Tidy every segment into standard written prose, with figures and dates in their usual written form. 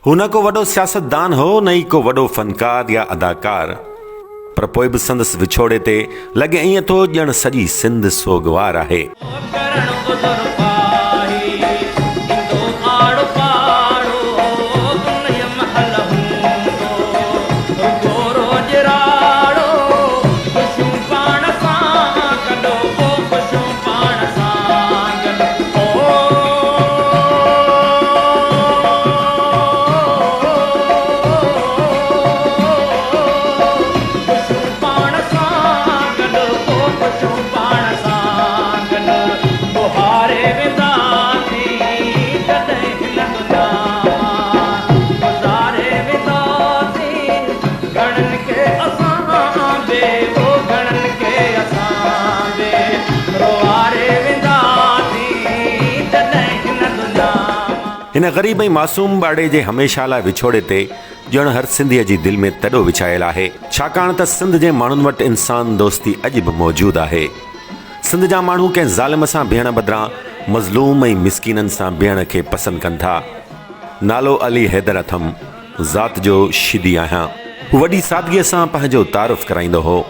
हू न को वॾो सियासतदान हो न ई को वॾो फनकार या अदाकार, पर पोइ बि संदसि विछोड़े ते लॻे ईअं थो ॼण सॼी सिंध सोगवार आहे। इन ग़रीब ऐं मासूम ॿाड़े जे हमेशा लाइ विछोड़े ते ॼण हर सिंधीअ जी दिलि में तॾो विछायल आहे, छाकाणि त सिंध जे माण्हुनि वटि इंसान दोस्ती अॼु बि मौजूदु आहे। सिंध जा माण्हू कंहिं ज़ालिम सां बीहण बदिरां मज़लूम ऐं मिसकीननि सां बीहण खे पसंदि कनि था। नालो अली हैदर अथमि, ज़ात जो शिदी आहियां। हू वॾी सादगीअ सां पंहिंजो तारुफ़ कराईंदो हो।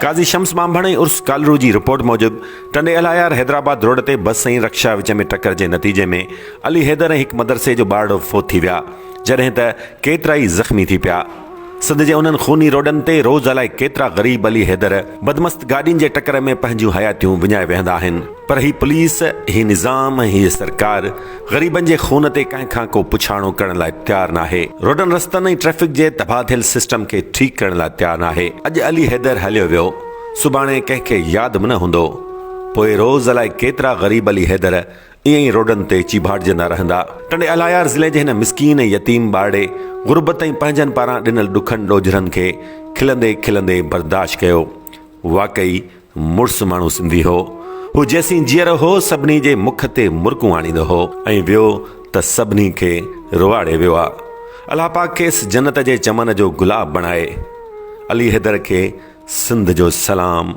काज़ी शम्स बांभण ऐं उर्स कालरू जी रिपोर्ट मूजिबि टंडे अलायार हैदराबाद रोड ते बस ऐं रक्षा विच में टकर जे नतीजे में अली हैदर ऐं हिकु मदरसे जो ॿारड़ो फोत थी विया, जॾहिं त केतिरा ई ज़ख़्मी थी पिया। सिंध जे उन्हनि खूनी रोडनि ते रोज़ अलाए केतिरा ग़रीब अली हैदर बदमस्त गाॾियुनि जे टकर में पंहिंजूं हयातियूं विञाए वेहंदा आहिनि, पर ही पुलिस, ही निज़ाम ऐं हीअ सरकार ग़रीबनि जे खून ते कंहिं खां को पुछाणो करण लाइ तयारु नाहे। रोडनि रस्तनि ऐं ट्रैफ़िक जे तबाह थियल सिस्टम खे ठीकु करण लाइ तयारु नाहे। अॼु अली हैदर हलियो वियो, सुभाणे कंहिंखे यादि बि न हूंदो। पोइ रोज़ अलाए केतिरा ग़रीब अली हैदर ईअं ई रोडनि ते चिभाड़जंदा रहंदा। टंडे अलायार ज़िले जे हिन मिसकीन ऐं यतीम ॿारड़े गुरबत ऐं पंहिंजनि पारां ॾिनल ॾुखनि ॾोजरनि खे खिलंदे खिलंदे बर्दाश्त कयो। वाक़ई मुड़ुसु माण्हू सिंधी हो। हू जेसीं जीअर हो सभिनी जे मुख ते मुर्कूं आणींदो हो ऐं वियो त सभिनी खे रुवाड़े वियो आहे। अलाह पाक खेसि जन्नत जे चमन जो गुलाब बणाए। अली हैदर खे सिंध जो सलाम।